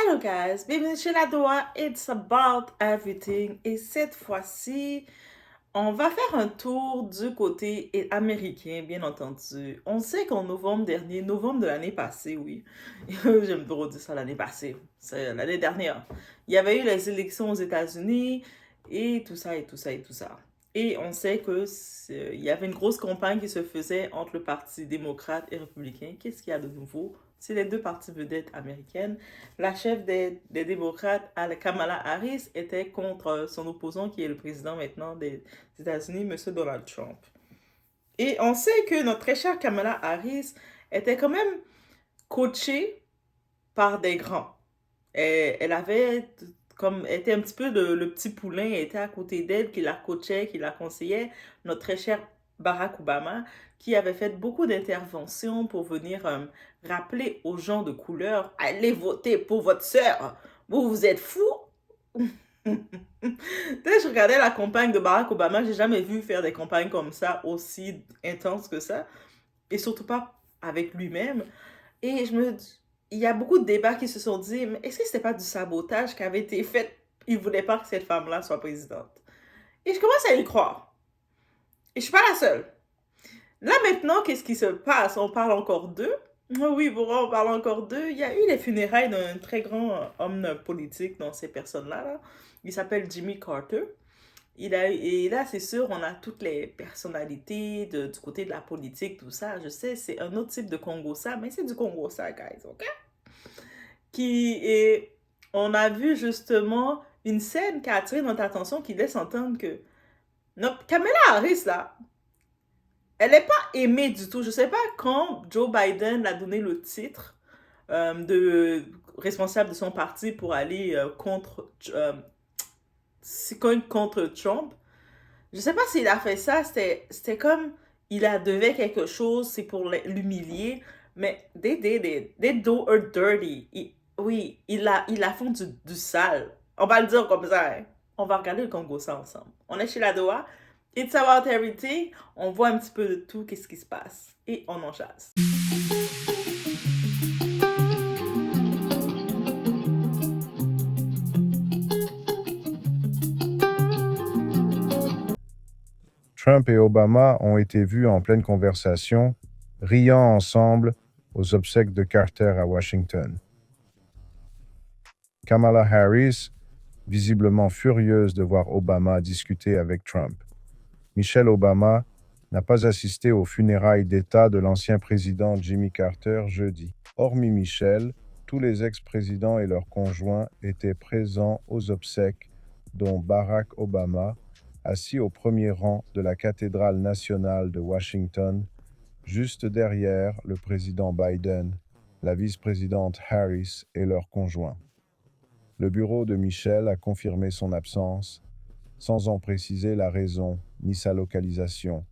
Hello guys, bienvenue chez la Doha, it's about everything. Et cette fois-ci, on va faire un tour du côté américain, bien entendu. On sait qu'en novembre dernier, novembre de l'année passée, oui, j'aime trop dire ça l'année passée, c'est l'année dernière, il y avait eu les élections aux États-Unis et tout ça et tout ça et tout ça. Et on sait que il y avait une grosse campagne qui se faisait entre le Parti démocrate et républicain. Qu'est-ce qu'il y a de nouveau? C'est les deux partis vedettes américaines. La chef des démocrates, Kamala Harris, était contre son opposant qui est le président maintenant des États-Unis, M. Donald Trump. Et on sait que notre très chère Kamala Harris était quand même coachée par des grands. Elle avait comme était un petit peu le petit poulain, était à côté d'elle, qui la coachait, qui la conseillait, notre très cher Barack Obama, qui avait fait beaucoup d'interventions pour venir rappeler aux gens de couleur, allez voter pour votre sœur, vous êtes fous. Je regardais la campagne de Barack Obama, j'ai jamais vu faire des campagnes comme ça, aussi intenses que ça, et surtout pas avec lui-même. Et il y a beaucoup de débats qui se sont dit, mais est-ce que c'était pas du sabotage qui avait été fait? Ils voulaient pas que cette femme-là soit présidente. Et je commence à y croire. Et je suis pas la seule. Là maintenant, qu'est-ce qui se passe? On parle encore d'eux. Oui, bon, on parle encore d'eux. Il y a eu les funérailles d'un très grand homme politique dans ces personnes-là. Là. Il s'appelle Jimmy Carter. Et là, c'est sûr, on a toutes les personnalités du côté de la politique, tout ça. Je sais, c'est un autre type de Congo ça, mais c'est du Congo ça, guys, ok? Et on a vu justement une scène qui a attiré notre attention qui laisse entendre que notre Kamala Harris, là, elle n'est pas aimée du tout. Je sais pas quand Joe Biden a donné le titre de responsable de son parti pour aller contre Trump. Je sais pas s'il a fait ça, c'était comme il a devait quelque chose, c'est pour l'humilier, mais they do her dirty. Oui, il a fait du sale. On va le dire comme ça. Hein. On va regarder le Congo ça ensemble. On est chez la Doha. It's about everything. On voit un petit peu de tout, qu'est-ce qui se passe. Et on en chasse. Trump et Obama ont été vus en pleine conversation, riant ensemble aux obsèques de Carter à Washington. Kamala Harris, visiblement furieuse de voir Obama discuter avec Trump. Michelle Obama n'a pas assisté aux funérailles d'État de l'ancien président Jimmy Carter jeudi. Hormis Michelle, tous les ex-présidents et leurs conjoints étaient présents aux obsèques, dont Barack Obama, assis au premier rang de la cathédrale nationale de Washington, juste derrière le président Biden, la vice-présidente Harris et leurs conjoints. Le bureau de Michelle a confirmé son absence, sans en préciser la raison ni sa localisation.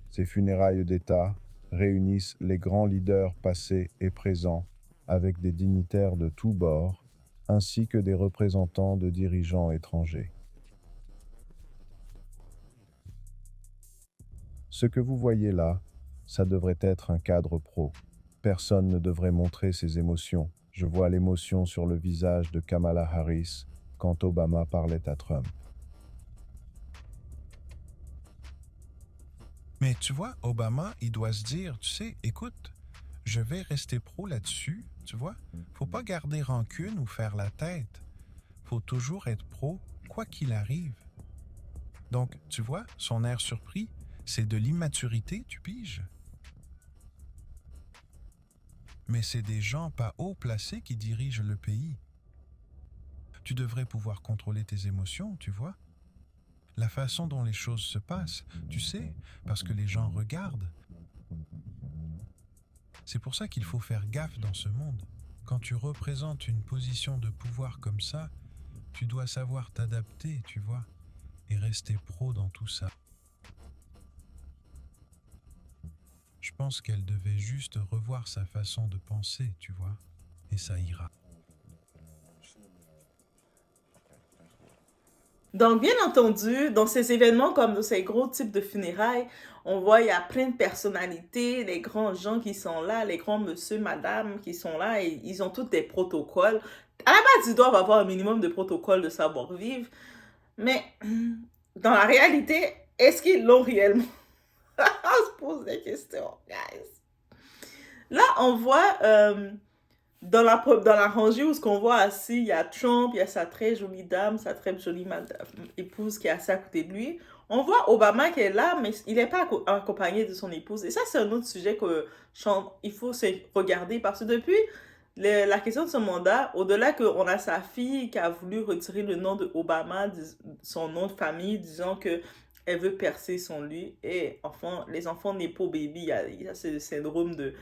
Ces funérailles d'État réunissent les grands leaders passés et présents, avec des dignitaires de tous bords, ainsi que des représentants de dirigeants étrangers. Ce que vous voyez là, ça devrait être un cadre pro. Personne ne devrait montrer ses émotions. Je vois l'émotion sur le visage de Kamala Harris quand Obama parlait à Trump. Mais tu vois, Obama, il doit se dire, tu sais, écoute, je vais rester pro là-dessus, tu vois. Faut pas garder rancune ou faire la tête. Faut toujours être pro, quoi qu'il arrive. Donc, tu vois, son air surpris, c'est de l'immaturité, tu piges. Mais c'est des gens pas haut placés qui dirigent le pays. Tu devrais pouvoir contrôler tes émotions, tu vois. La façon dont les choses se passent, tu sais, parce que les gens regardent. C'est pour ça qu'il faut faire gaffe dans ce monde. Quand tu représentes une position de pouvoir comme ça, tu dois savoir t'adapter, tu vois, et rester pro dans tout ça. Je pense qu'elle devait juste revoir sa façon de penser, tu vois, et ça ira. Donc, bien entendu, dans ces événements comme dans ces gros types de funérailles, on voit, il y a plein de personnalités, les grands gens qui sont là, les grands monsieur, madame qui sont là, et ils ont tous des protocoles. À la base, ils doivent avoir un minimum de protocoles de savoir-vivre, mais dans la réalité, est-ce qu'ils l'ont réellement? On se pose des questions, guys. Là, on voit dans la rangée où ce qu'on voit assis, il y a Trump, il y a sa très jolie dame, sa très jolie épouse qui est assise à côté de lui. On voit Obama qui est là, mais il n'est pas accompagné de son épouse. Et ça, c'est un autre sujet il faut se regarder parce que depuis la question de son mandat, au-delà qu'on a sa fille qui a voulu retirer le nom de Obama, son nom de famille, disant que elle veut percer son lui. Et enfin, les enfants Nepo Baby, il y a ce syndrome de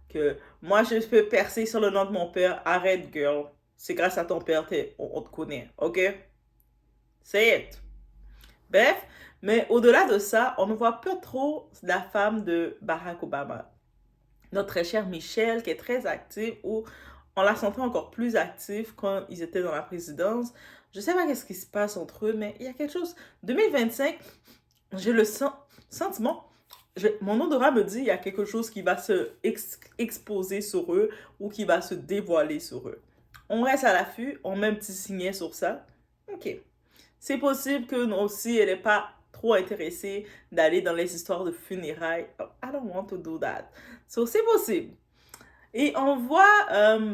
que moi je peux percer sur le nom de mon père. Arrête, girl. C'est grâce à ton père, on te connaît. OK? Say it. Bref, mais au-delà de ça, on ne voit pas trop la femme de Barack Obama. Notre très chère Michelle, qui est très active, ou on la sentait encore plus active quand ils étaient dans la présidence. Je sais pas qu'est-ce qui se passe entre eux, mais il y a quelque chose. 2025, j'ai le sentiment, mon odorat me dit il y a quelque chose qui va se exposer sur eux ou qui va se dévoiler sur eux. On reste à l'affût, on met un petit signet sur ça. OK. C'est possible que nous aussi, elle n'est pas trop intéressée d'aller dans les histoires de funérailles. Oh, I don't want to do that. So, c'est possible. Et on voit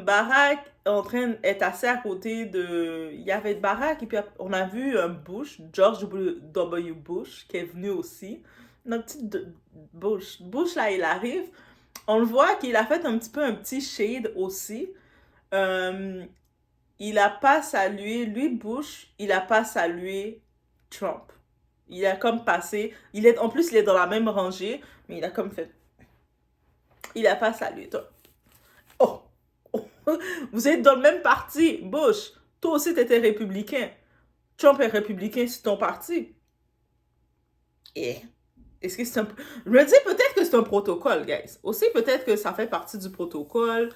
Barack en train d'être assis à côté de... Il y avait Barack et puis on a vu Bush, George W. Bush, qui est venu aussi. Notre petit Bush. Bush, là, il arrive. On le voit qu'il a fait un petit shade aussi. Il a pas salué, lui Bush, il a pas salué Trump. Il a comme passé, en plus il est dans la même rangée, mais il a comme fait, il a pas salué Trump. Oh, vous êtes dans le même parti, Bush. Toi aussi t'étais républicain. Trump est républicain, c'est ton parti. Et est-ce que c'est un... Je me dis peut-être que c'est un protocole, guys. Aussi peut-être que ça fait partie du protocole.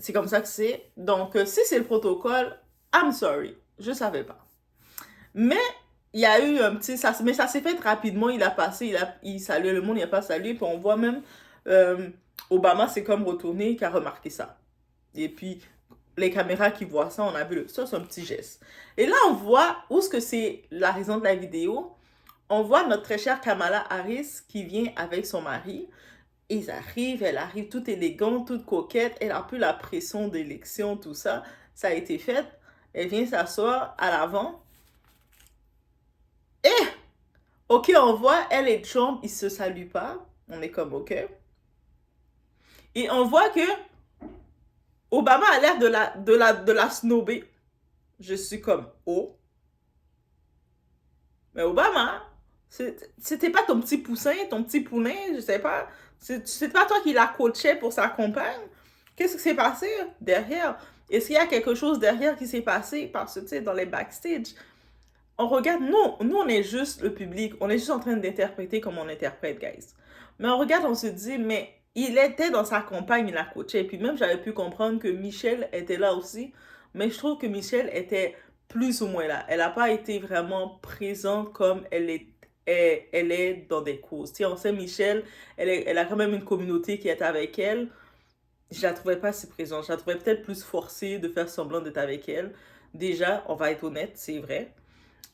C'est comme ça que c'est. Donc, si c'est le protocole, I'm sorry. Je savais pas. Mais, il y a eu un petit... mais ça s'est fait rapidement. Il a passé, il saluait le monde, il n'a pas salué. Puis on voit même Obama s'est comme retourné, qui a remarqué ça. Et puis, les caméras qui voient ça, on a vu ça, c'est un petit geste. Et là, on voit où est-ce que c'est la raison de la vidéo. On voit notre très chère Kamala Harris qui vient avec son mari. Elle arrive toute élégante, toute coquette, elle a plus la pression d'élection, tout ça, ça a été fait. Elle vient s'asseoir à l'avant. Et, ok, on voit, elle et Trump, ils se saluent pas. On est comme, ok. Et on voit que Obama a l'air de la snobber. Je suis comme, oh. Mais Obama, c'était pas ton petit poussin, ton petit poulain, je sais pas. C'est pas toi qui la coachait pour sa compagne. Qu'est-ce qui s'est passé derrière? Est-ce qu'il y a quelque chose derrière qui s'est passé? Parce que, tu sais, dans les backstage, on regarde, nous, on est juste le public. On est juste en train d'interpréter comme on interprète, guys. Mais on regarde, on se dit, mais il était dans sa campagne, il la coachait. Puis même, j'avais pu comprendre que Michelle était là aussi. Mais je trouve que Michelle était plus ou moins là. Elle n'a pas été vraiment présente comme elle est dans des causes. Tu sais, on sait, Michelle, elle a quand même une communauté qui est avec elle. Je la trouvais pas si présente. Je la trouvais peut-être plus forcée de faire semblant d'être avec elle. Déjà, on va être honnête, c'est vrai.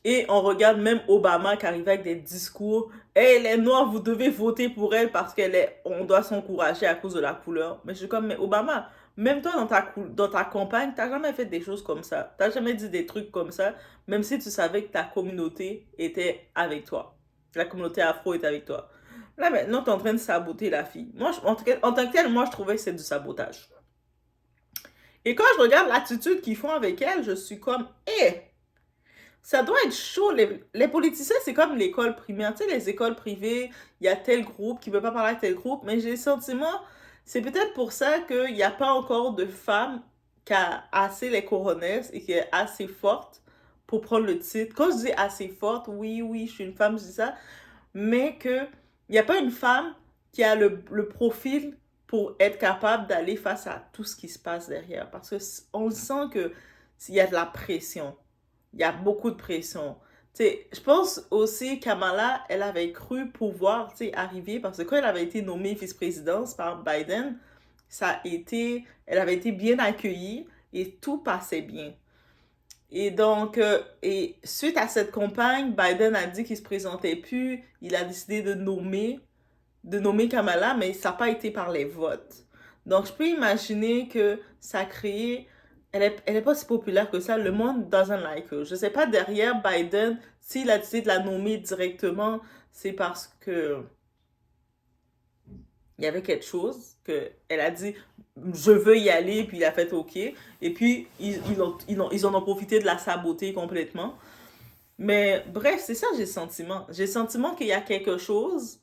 Et on regarde même Obama qui arrive avec des discours. Hey, les Noirs, vous devez voter pour elle parce on doit s'encourager à cause de la couleur. Mais je suis comme, mais Obama, même toi dans ta campagne, t'as jamais fait des choses comme ça. T'as jamais dit des trucs comme ça, même si tu savais que ta communauté était avec toi. La communauté afro était avec toi. Là, maintenant, t'es en train de saboter la fille. Moi, en tant que tel, moi, je trouvais que c'est du sabotage. Et quand je regarde l'attitude qu'ils font avec elle, je suis comme, hé, ça doit être chaud. Les politiciens, c'est comme l'école primaire. Tu sais, les écoles privées, il y a tel groupe qui ne peut pas parler à tel groupe, mais j'ai le sentiment, c'est peut-être pour ça qu'il n'y a pas encore de femme qui a assez les coronesses et qui est assez forte pour prendre le titre. Quand je dis assez forte, oui, je suis une femme, je dis ça, mais qu'il n'y a pas une femme qui a le profil pour être capable d'aller face à tout ce qui se passe derrière. Parce qu'on sent qu'il y a de la pression. Il y a beaucoup de pression. Je pense aussi Kamala, elle avait cru pouvoir arriver parce que quand elle avait été nommée vice-présidente par Biden, elle avait été bien accueillie et tout passait bien. Et donc, et suite à cette campagne, Biden a dit qu'il se présentait plus, il a décidé de nommer Kamala, mais ça n'a pas été par les votes. Donc, je peux imaginer que ça a créé... Elle est pas si populaire que ça. Le monde doesn't like her. Je sais pas, derrière Biden, s'il a décidé de la nommer directement, c'est parce que il y avait quelque chose que elle a dit je veux y aller, puis il a fait OK. Et puis, ils en ont profité de la saboter complètement. Mais bref, c'est ça, j'ai le sentiment. J'ai le sentiment qu'il y a quelque chose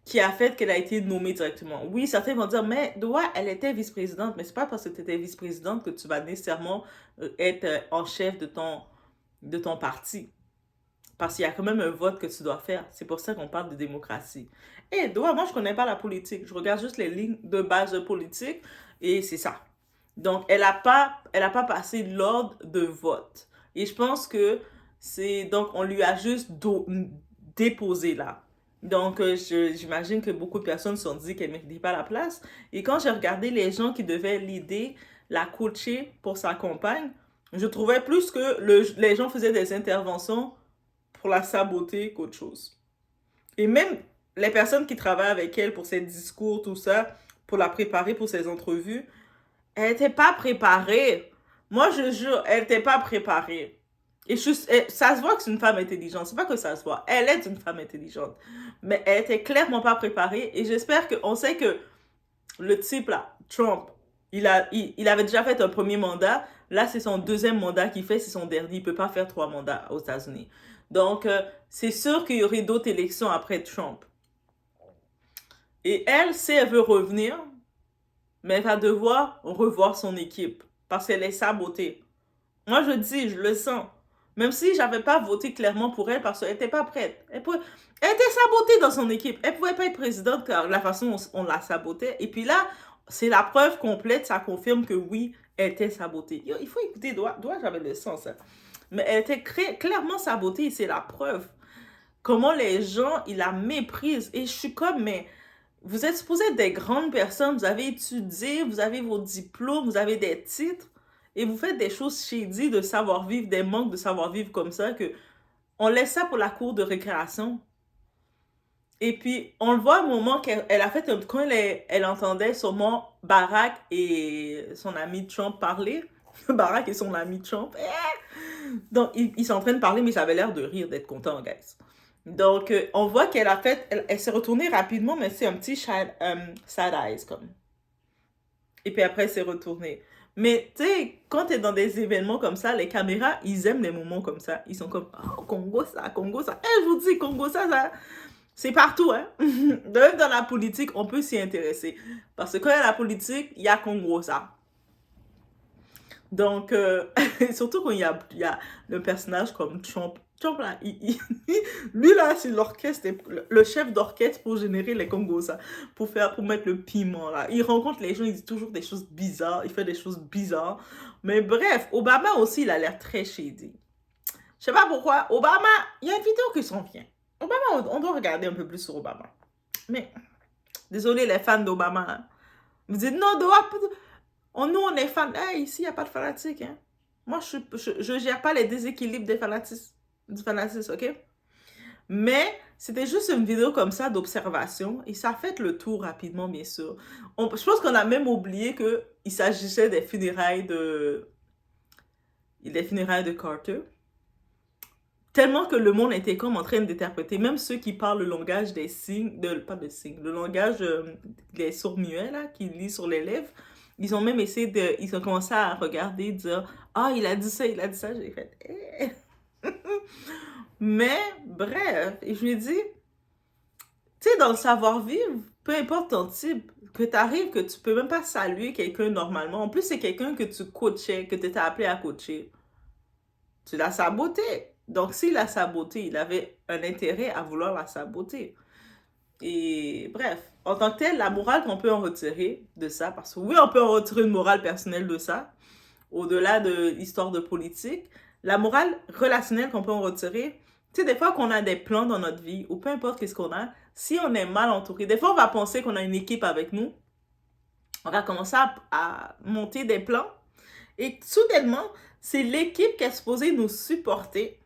qui a fait qu'elle a été nommée directement. Oui, certains vont dire, mais Doha, elle était vice-présidente, mais c'est pas parce que tu étais vice-présidente que tu vas nécessairement être en chef de ton parti. Parce qu'il y a quand même un vote que tu dois faire. C'est pour ça qu'on parle de démocratie. Et Doha, moi, je connais pas la politique. Je regarde juste les lignes de base politique et c'est ça. Donc, elle a pas passé l'ordre de vote. Et je pense que donc, on lui a juste déposé là. Donc, j'imagine que beaucoup de personnes se sont dit qu'elle ne méritait pas la place. Et quand j'ai regardé les gens qui devaient l'aider, la coacher pour sa campagne, je trouvais plus que les gens faisaient des interventions pour la saboter qu'autre chose. Et même les personnes qui travaillent avec elle pour ses discours, tout ça, pour la préparer pour ses entrevues, elle n'était pas préparée. Moi, je jure, elle n'était pas préparée. Et ça se voit que c'est une femme intelligente. C'est pas que ça se voit. Elle est une femme intelligente. Mais elle était clairement pas préparée. Et j'espère qu'on sait que le type là, Trump, il avait déjà fait un premier mandat. Là, c'est son deuxième mandat qu'il fait. C'est son dernier. Il peut pas faire 3 mandats aux États-Unis. Donc, c'est sûr qu'il y aurait d'autres élections après Trump. Et elle, si elle veut revenir, mais elle va devoir revoir son équipe. Parce qu'elle est sabotée. Moi, je dis, je le sens. Même si j'avais pas voté clairement pour elle parce qu'elle était pas prête. Elle était sabotée dans son équipe. Elle pouvait pas être présidente car la façon dont on la sabotait. Et puis là, c'est la preuve complète. Ça confirme que oui, elle était sabotée. Il faut écouter Doha, j'avais le sens. Hein. Mais elle était clairement sabotée et c'est la preuve. Comment les gens, ils la méprisent. Et je suis comme, mais vous êtes supposés être des grandes personnes. Vous avez étudié, vous avez vos diplômes, vous avez des titres. Et vous faites des choses shady de savoir-vivre, des manques de savoir-vivre comme ça, que on laisse ça pour la cour de récréation. Et puis, on le voit au moment qu'elle a fait, quand elle entendait sûrement Barack et son ami Trump parler. Barack et son ami Trump. Donc, ils sont en train de parler, mais ça avait l'air de rire, d'être content, guys. Donc, on voit qu'elle a fait, elle s'est retournée rapidement, mais c'est un petit sad eyes, comme. Et puis après, elle s'est retournée. Mais tu sais, quand t'es dans des événements comme ça, les caméras, ils aiment les moments comme ça. Ils sont comme, oh, Congo ça, Congo ça. Je vous dis, Congo ça, c'est partout, hein. Même dans la politique, on peut s'y intéresser. Parce que quand il y a la politique, il y a Congo ça. Donc, surtout quand il y a le personnage comme Trump. Trump, là, lui, là, c'est l'orchestre, le chef d'orchestre pour générer les Congos, ça, pour mettre le piment, là. Il rencontre les gens, il dit toujours des choses bizarres, il fait des choses bizarres. Mais bref, Obama aussi, il a l'air très shady. Je sais pas pourquoi, Obama, il y a une vidéo qui s'en vient. Obama, on doit regarder un peu plus sur Obama. Mais, désolé les fans d'Obama, hein. Vous dites, non, nous, on est fans. Hey, ici, il n'y a pas de fanatique, hein. Moi, je gère pas les déséquilibres du fanatisme, ok? Mais c'était juste une vidéo comme ça d'observation et ça a fait le tour rapidement, bien sûr. Je pense qu'on a même oublié qu'il s'agissait des funérailles de Carter. Tellement que le monde était comme en train d'interpréter, même ceux qui parlent le langage des signes, le langage des sourds-muets, là, qui lisent sur les lèvres, ils ont même ils ont commencé à regarder, dire, ah, il a dit ça, j'ai fait, Mais, bref, et je lui ai dit, tu sais, dans le savoir-vivre, peu importe ton type, que t'arrives, que tu peux même pas saluer quelqu'un normalement. En plus, c'est quelqu'un que tu coachais, que tu t'es appelé à coacher. Tu l'as saboté. Donc, s'il l'a saboté, il avait un intérêt à vouloir la saboter. Et bref, en tant que tel, la morale qu'on peut en retirer de ça, parce que oui, on peut en retirer une morale personnelle de ça, au-delà de l'histoire de politique, la morale relationnelle qu'on peut en retirer, tu sais, des fois qu'on a des plans dans notre vie, ou peu importe qu'est-ce qu'on a, si on est mal entouré, des fois on va penser qu'on a une équipe avec nous, on va commencer à monter des plans, et soudainement, c'est l'équipe qui est supposée nous supporter.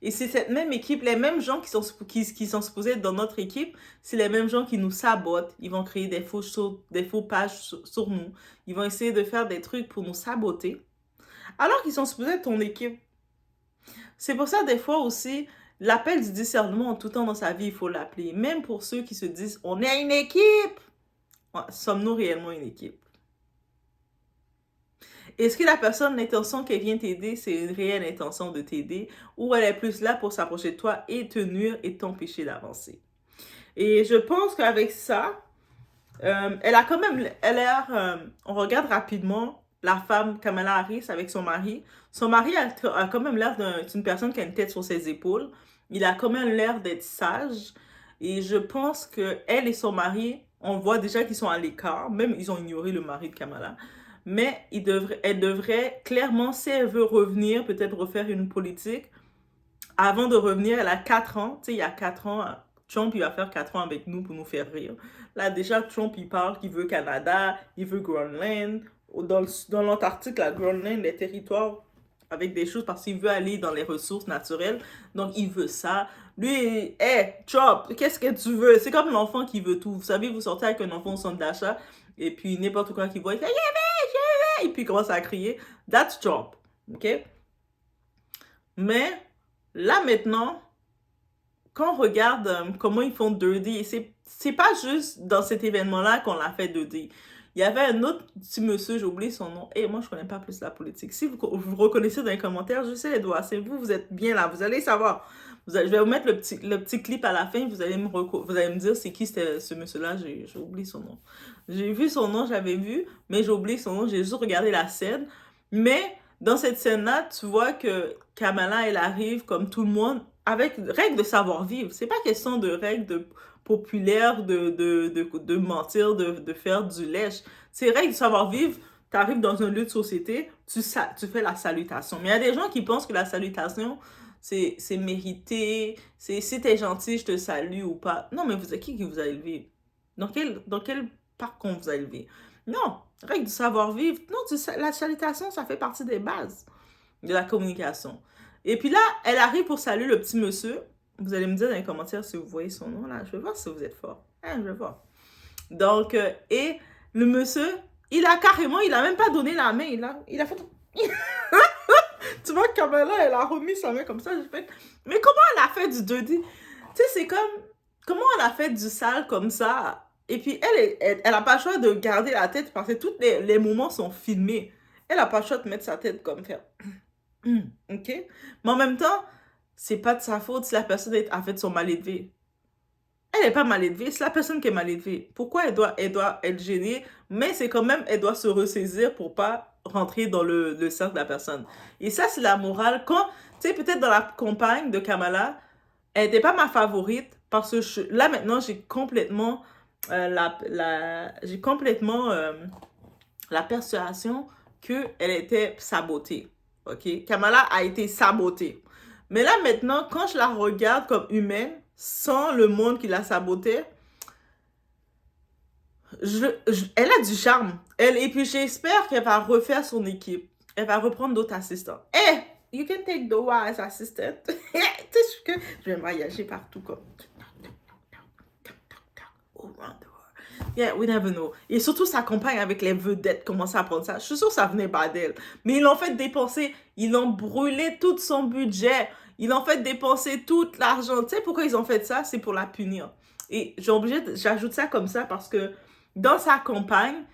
Et c'est cette même équipe, les mêmes gens qui sont supposés être dans notre équipe, c'est les mêmes gens qui nous sabotent. Ils vont créer des faux pages sur nous. Ils vont essayer de faire des trucs pour nous saboter. Alors qu'ils sont supposés être ton équipe. C'est pour ça, des fois aussi, l'appel du discernement en tout temps dans sa vie, il faut l'appeler. Même pour ceux qui se disent, on est une équipe. Sommes-nous réellement une équipe? Est-ce que la personne, l'intention qu'elle vient t'aider, c'est une réelle intention de t'aider, ou elle est plus là pour s'approcher de toi et te nuire et t'empêcher d'avancer? Et je pense qu'avec ça, elle a quand même l'air, on regarde rapidement la femme Kamala Harris avec son mari. Son mari a quand même l'air d'une personne qui a une tête sur ses épaules. Il a quand même l'air d'être sage. Et je pense que elle et son mari, on voit déjà qu'ils sont à l'écart. Même ils ont ignoré le mari de Kamala. Mais elle devrait clairement, si elle veut revenir, peut-être refaire une politique, avant de revenir, elle a 4 ans. Tu sais, il y a 4 ans, Trump, il va faire 4 ans avec nous pour nous faire rire. Là, déjà, Trump, il parle qu'il veut Canada, il veut Groenland. Dans l'Antarctique, la Groenland, les territoires avec des choses parce qu'il veut aller dans les ressources naturelles. Donc, il veut ça. Lui, hey, Trump, qu'est-ce que tu veux? C'est comme l'enfant qui veut tout. Vous savez, vous sortez avec un enfant au centre d'achat et puis n'importe quoi qu'il voit, il fait et puis il commence à crier. That's Trump. OK? Mais là, maintenant, quand on regarde comment ils font 2D, c'est pas juste dans cet événement-là qu'on l'a fait 2D. Il y avait un autre petit monsieur, j'ai oublié son nom. Et moi, je connais pas plus la politique. Si vous reconnaissez dans les commentaires, je sais les doigts. C'est vous, vous êtes bien là. Vous allez savoir. Je vais vous mettre le petit clip à la fin. Vous allez me dire c'est qui c'était ce monsieur-là. J'ai oublié son nom. J'ai vu son nom, j'avais vu, mais j'ai oublié son nom. J'ai juste regardé la scène. Mais dans cette scène-là, tu vois que Kamala, elle arrive comme tout le monde avec règles de savoir-vivre. C'est pas question de règles populaires de mentir, de faire du lèche. C'est règles de savoir-vivre. Tu arrives dans un lieu de société, tu fais la salutation. Mais il y a des gens qui pensent que la salutation, c'est mérité. C'est si t'es gentil, je te salue ou pas. Non, mais vous êtes qui vous a élevé? Dans quel parc on vous a élevé? Non, règle du savoir-vivre. Non, la salutation, ça fait partie des bases de la communication. Et puis là, elle arrive pour saluer le petit monsieur. Vous allez me dire dans les commentaires si vous voyez son nom là. Je vais voir si vous êtes fort. Hein, je vais voir. Donc, et le monsieur, il a même pas donné la main. Il a fait... Tu vois, Kamala, elle a remis sa main comme ça. J'ai fait... Mais comment elle a fait du 2D? Tu sais, c'est comme... Comment elle a fait du sale comme ça? Et puis, elle a pas le choix de garder la tête parce que tous les moments sont filmés. Elle a pas le choix de mettre sa tête comme faire... OK? Mais en même temps, c'est pas de sa faute si la personne a fait son mal élevé. Elle n'est pas mal élevée, c'est la personne qui est mal élevée. Pourquoi elle doit être gênée? Mais c'est quand même, elle doit se ressaisir pour pas rentrer dans le cercle de la personne. Et ça, c'est la morale. Quand, tu sais, peut-être dans la campagne de Kamala, elle n'était pas ma favorite parce que là, maintenant, j'ai complètement la persuasion qu'elle était sabotée. OK? Kamala a été sabotée. Mais là, maintenant, quand je la regarde comme humaine, sans le monde qui l'a sabotée, elle a du charme. Et puis, j'espère qu'elle va refaire son équipe. Elle va reprendre d'autres assistants. Hey, you can take Doha as assistant. Tu sais que je vais voyager partout comme... Yeah, we never know. Et surtout, sa compagne avec les vedettes commençait à prendre ça. Je suis sûre que ça venait pas d'elle. Mais ils l'ont fait dépenser. Ils ont brûlé tout son budget. Ils l'ont fait dépenser tout l'argent. Tu sais pourquoi ils ont fait ça? C'est pour la punir. Et j'ajoute ça comme ça parce que dans sa campagne,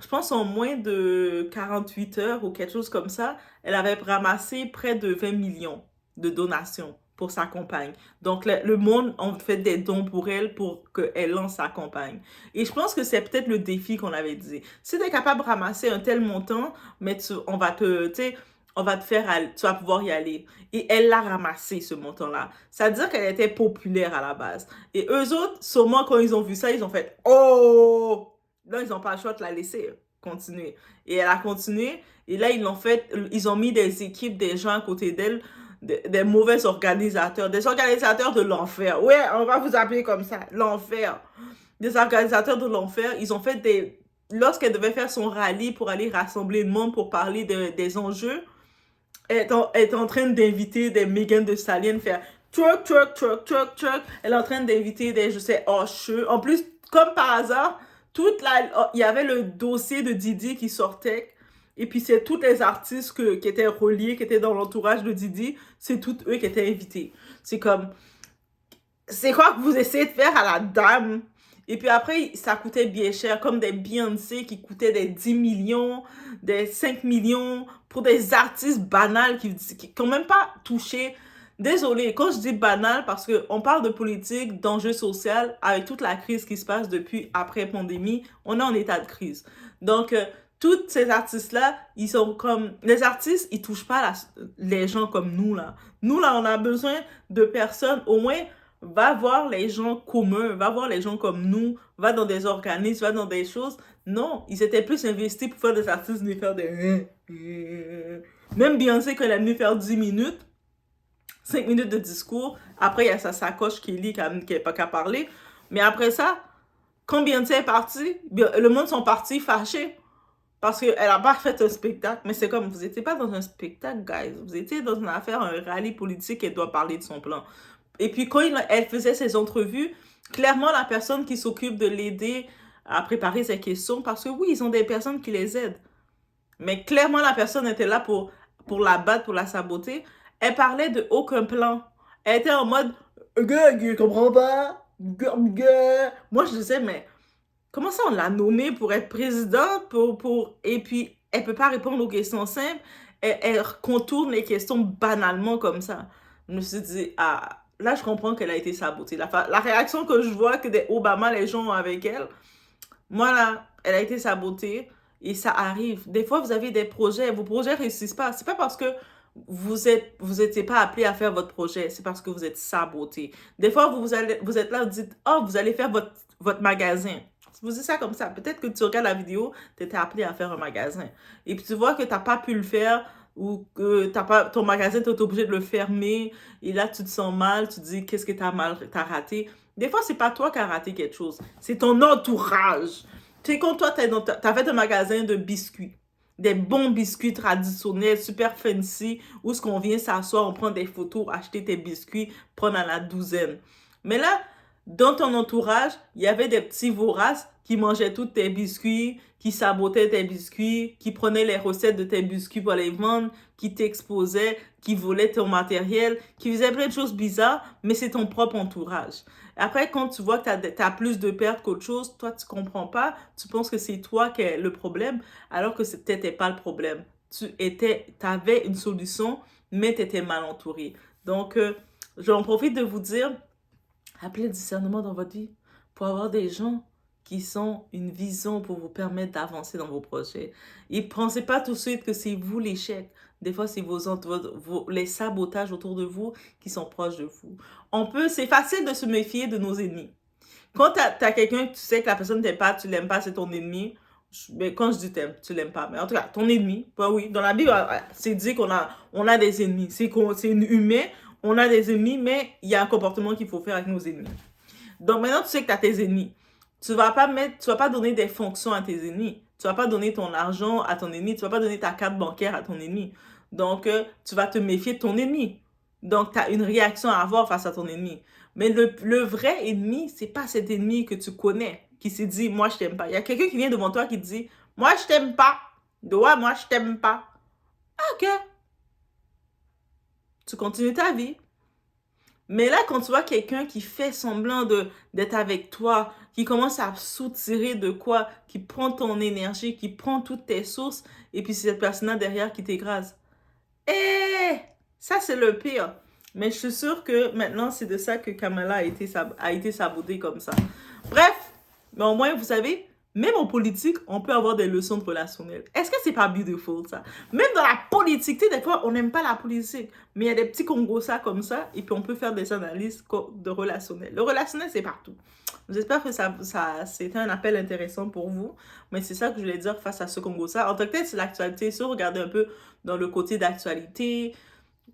je pense en moins de 48 heures ou quelque chose comme ça, elle avait ramassé près de 20 millions de donations pour sa campagne. Donc, le monde a fait des dons pour elle pour qu'elle lance sa campagne. Et je pense que c'est peut-être le défi qu'on avait dit. Si tu es capable de ramasser un tel montant, mais on va te faire aller, tu vas pouvoir y aller. Et elle l'a ramassé, ce montant-là. Ça veut dire qu'elle était populaire à la base. Et eux autres, sûrement, quand ils ont vu ça, ils ont fait « Oh! » Là, ils n'ont pas le choix de la laisser. continuer. Et elle a continué. Et là, ils ont mis des équipes, des gens à côté d'elle, des mauvais organisateurs, des organisateurs de l'enfer. Ouais, on va vous appeler comme ça, l'enfer. Des organisateurs de l'enfer, ils ont fait lorsqu'elle devait faire son rallye pour aller rassembler le monde pour parler des enjeux, elle est en train d'inviter des Megan Thee Stallion faire truck, truck, truck, truck, truck. Elle est en train d'inviter des, je sais, Usher. En plus, comme par hasard, il y avait le dossier de Didi qui sortait. Et puis, c'est tous les artistes qui étaient reliés, qui étaient dans l'entourage de Didi. C'est tous eux qui étaient invités. C'est comme, c'est quoi que vous essayez de faire à la dame? Et puis après, ça coûtait bien cher, comme des Beyoncé qui coûtaient des 10 millions, des 5 millions, pour des artistes banals qui n'ont même pas touché. Désolée, quand je dis banal, parce qu'on parle de politique, d'enjeux sociaux, avec toute la crise qui se passe depuis après pandémie, on est en état de crise. Donc, tous ces artistes-là, ils sont comme... Les artistes, ils touchent pas les gens comme nous, là. Nous, là, on a besoin de personnes, au moins... Va voir les gens communs, va voir les gens comme nous, va dans des organismes, va dans des choses. Non, ils étaient plus investis pour faire des artistes, venir faire des... Même Beyoncé, quand elle est venue faire 10 minutes, 5 minutes de discours, après, il y a sa sacoche qui lit, qui n'est pas qu'à parler. Mais après ça, quand Beyoncé est partie, le monde sont partis fâchés. Parce qu'elle n'a pas fait un spectacle. Mais c'est comme, vous n'étiez pas dans un spectacle, guys. Vous étiez dans une affaire, un rallye politique, elle doit parler de son plan. Et puis, quand elle faisait ses entrevues, clairement, la personne qui s'occupe de l'aider à préparer ses questions, parce que oui, ils ont des personnes qui les aident. Mais clairement, la personne était là pour la battre, pour la saboter. Elle parlait de aucun plan. Elle était en mode, je comprends pas. Moi, je disais, mais comment ça, on l'a nommée pour être présidente? Et puis, elle peut pas répondre aux questions simples. Elle contourne les questions banalement comme ça. Je me suis dit, ah... Là, je comprends qu'elle a été sabotée. La réaction que je vois que des Obama, les gens ont avec elle, moi, là, elle a été sabotée et ça arrive. Des fois, vous avez des projets, vos projets ne réussissent pas. C'est pas parce que vous étiez pas appelé à faire votre projet, c'est parce que vous êtes saboté. Des fois, vous êtes là, vous dites, oh, vous allez faire votre magasin. Vous dites ça comme ça. Peut-être que tu regardes la vidéo, tu étais appelé à faire un magasin. Et puis, tu vois que tu n'as pas pu le faire ou que ton magasin, tu es obligé de le fermer, et là, tu te sens mal, tu te dis, qu'est-ce que t'as raté? Des fois, c'est pas toi qui as raté quelque chose, c'est ton entourage. Tu sais, quand toi, t'as fait un magasin de biscuits, des bons biscuits traditionnels, super fancy, où ce qu'on vient s'asseoir, on prend des photos, acheter tes biscuits, prendre à la douzaine. Mais là, dans ton entourage, il y avait des petits voraces qui mangeaient tous tes biscuits, qui sabotaient tes biscuits, qui prenaient les recettes de tes biscuits pour les vendre, qui t'exposaient, qui volaient ton matériel, qui faisaient plein de choses bizarres, mais c'est ton propre entourage. Après, quand tu vois que tu as plus de pertes qu'autre chose, toi, tu comprends pas, tu penses que c'est toi qui es le problème, alors que c'était pas le problème. Tu avais une solution, mais tu étais mal entouré. Donc, j'en profite de vous dire, appelez le discernement dans votre vie pour avoir des gens qui sont une vision pour vous permettre d'avancer dans vos projets. Et pensez pas tout de suite que c'est vous l'échec. Des fois, c'est les sabotages autour de vous qui sont proches de vous. C'est facile de se méfier de nos ennemis. Quand tu as quelqu'un que tu sais que la personne t'aime pas, tu l'aimes pas, c'est ton ennemi. Mais quand je dis t'aimes, tu l'aimes pas. Mais en tout cas, ton ennemi, bah oui, dans la Bible, c'est dit qu'on a des ennemis. C'est une humain, on a des ennemis, mais il y a un comportement qu'il faut faire avec nos ennemis. Donc maintenant, tu sais que tu as tes ennemis. Tu vas pas donner des fonctions à tes ennemis. Tu vas pas donner ton argent à ton ennemi. Tu vas pas donner ta carte bancaire à ton ennemi. Donc, tu vas te méfier de ton ennemi. Donc, tu as une réaction à avoir face à ton ennemi. Mais le vrai ennemi, c'est pas cet ennemi que tu connais, qui s'est dit, moi, je t'aime pas. Il y a quelqu'un qui vient devant toi qui te dit, moi, je t'aime pas. Ouais, moi, je t'aime pas. Ah, ok. Tu continues ta vie. Mais là, quand tu vois quelqu'un qui fait semblant d'être avec toi, qui commence à soutirer de quoi, qui prend ton énergie, qui prend toutes tes sources, et puis c'est cette personne-là derrière qui t'écrase. Ça, c'est le pire. Mais je suis sûre que maintenant, c'est de ça que Kamala a été sabotée comme ça. Bref, mais au moins, vous savez, même en politique, on peut avoir des leçons de relationnel. Est-ce que c'est pas beautiful, ça? Même dans la politique, tu sais, des fois, on n'aime pas la politique, mais il y a des petits Congos ça comme ça, et puis on peut faire des analyses de relationnel. Le relationnel, c'est partout. J'espère que c'était un appel intéressant pour vous. Mais c'est ça que je voulais dire face à ce Congo-ça. En tant que tel, c'est l'actualité. Si vous regardez un peu dans le côté d'actualité,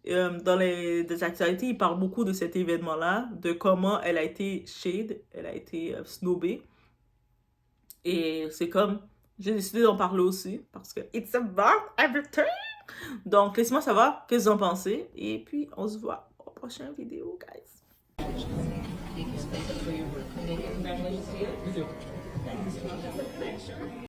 dans des actualités, il parle beaucoup de cet événement-là, de comment elle a été shade, elle a été snobée. Et c'est comme, j'ai décidé d'en parler aussi, parce que it's about everything. Donc, laissez-moi savoir ce que vous en pensez. Et puis, on se voit au prochain vidéo, guys. Congratulations to you. Congratulations to you. Thanks.